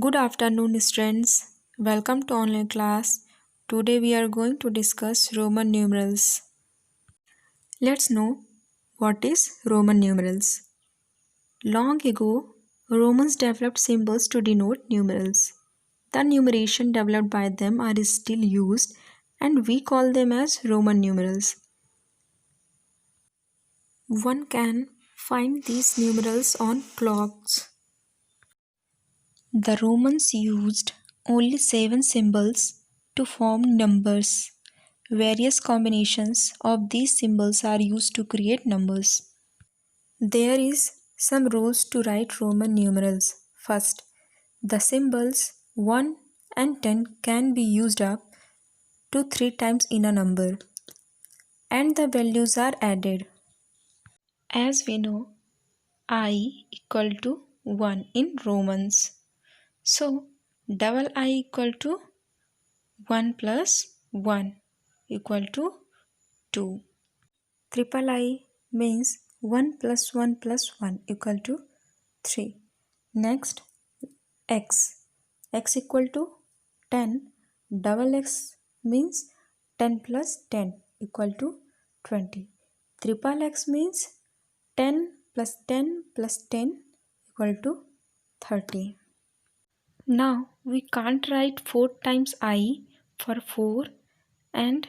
Good afternoon, students. Welcome to online class. Today we are going to discuss Roman numerals. Let's know what is Roman numerals. Long ago, Romans developed symbols to denote numerals. The numeration developed by them are still used and we call them as Roman numerals. One can find these numerals on clocks. The Romans used only 7 symbols to form numbers. Various combinations of these symbols are used to create numbers. There is some rules to write Roman numerals. First, the symbols 1 and 10 can be used up to 3 times in a number and the values are added. As we know, I equal to 1 in Romans. So, double I equal to 1 plus 1 equal to 2. Triple I means 1 plus 1 plus 1 equal to 3. Next, x. X equal to 10. Double x means 10 plus 10 equal to 20. Triple x means 10 plus 10 plus 10 equal to 30. Now we can't write 4 times I for 4 and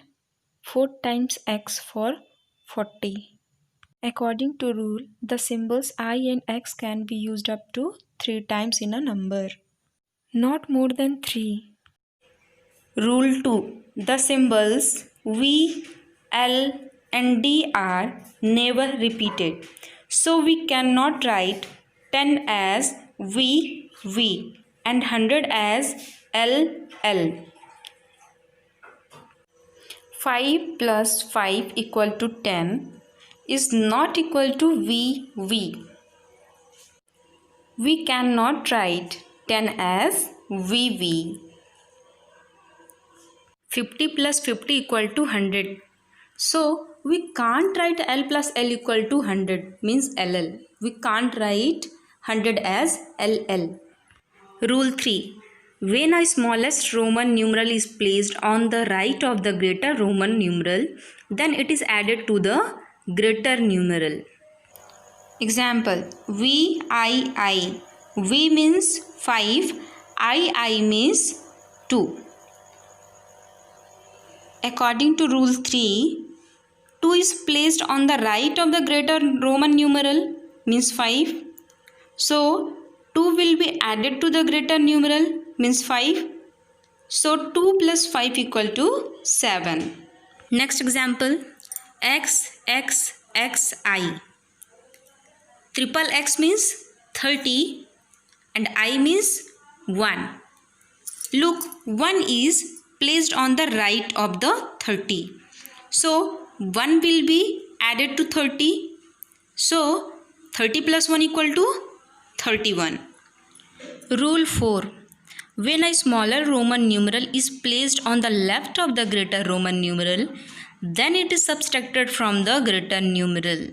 4 times x for 40. According to rule, the symbols I and x can be used up to 3 times in a number. Not more than 3. Rule 2. The symbols V, L and D are never repeated. So we cannot write 10 as V, V and 100 as L, L. 5 plus 5 equal to 10 is not equal to V, V. We cannot write 10 as VV. 50 plus 50 equal to 100. So, we can't write L plus L equal to 100 means LL. We can't write 100 as LL. Rule 3. When a smallest Roman numeral is placed on the right of the greater Roman numeral, then it is added to the greater numeral. Example, VII. V means 5, II means 2. According to rule 3, 2 is placed on the right of the greater Roman numeral means 5. So, 2 will be added to the greater numeral means 5. So, 2 plus 5 equal to 7. Next example, XXXI. Triple X means 30 and I means 1. Look, 1 is placed on the right of the 30. So, 1 will be added to 30. So, 30 plus 1 equal to 31. Rule 4. When a smaller Roman numeral is placed on the left of the greater Roman numeral, then it is subtracted from the greater numeral.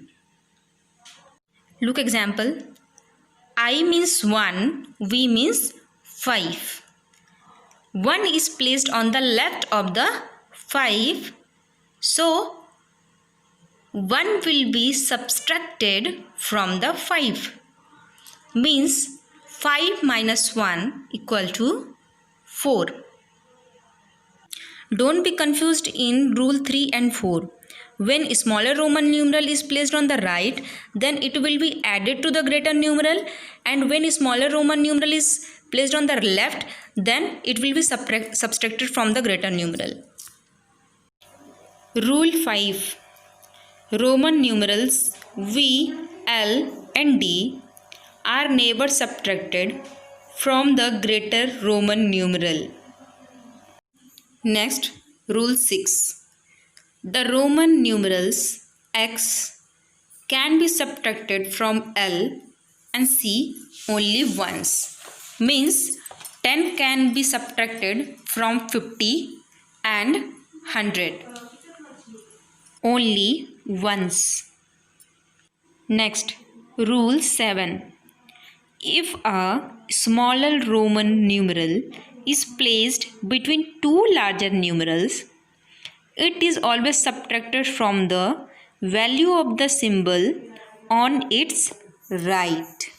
Look example. I means 1, V means 5. 1 is placed on the left of the 5. So, 1 will be subtracted from the 5. Means 5 minus 1 equal to 4. Don't be confused in rule 3 and 4. When a smaller Roman numeral is placed on the right, then it will be added to the greater numeral, and when a smaller Roman numeral is placed on the left, then it will be subtracted from the greater numeral. Rule 5. Roman numerals V, L and D are never subtracted from the greater Roman numeral. Next, rule 6. The Roman numerals X can be subtracted from L and C only once. Means 10 can be subtracted from 50 and 100 only once. Next, rule 7. If a smaller Roman numeral is placed between two larger numerals, it is always subtracted from the value of the symbol on its right.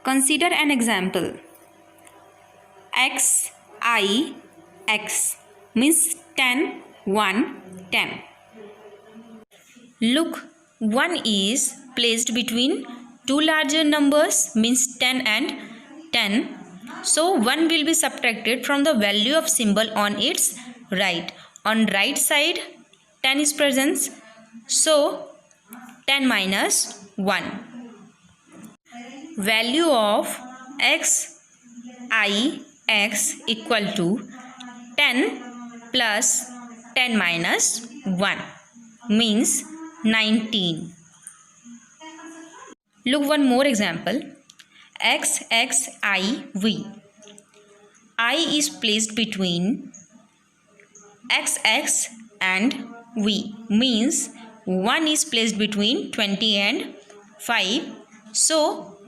Consider an example. X, I, X means 10, 1, 10. Look, 1 is placed between two larger numbers means 10 and 10. So 1 will be subtracted from the value of symbol on its right. On right side 10 is present. So 10 minus 1. Value of x I x equal to 10 plus 10 minus 1 means 19. Look one more example. X X I V. I is placed between XX and V means 1 is placed between 20 and 5. So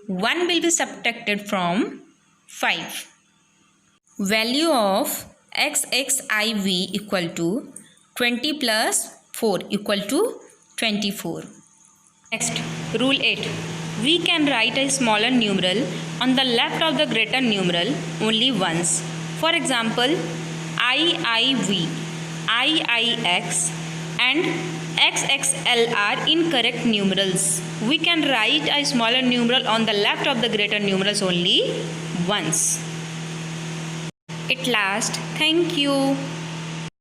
1 will be subtracted from 5. Value of XXIV equal to 20 plus 4 equal to 24. Next, rule 8. We can write a smaller numeral on the left of the greater numeral only once. For example, IIV, IIX and XXL are incorrect numerals. We can write a smaller numeral on the left of the greater numerals only once. At last, thank you.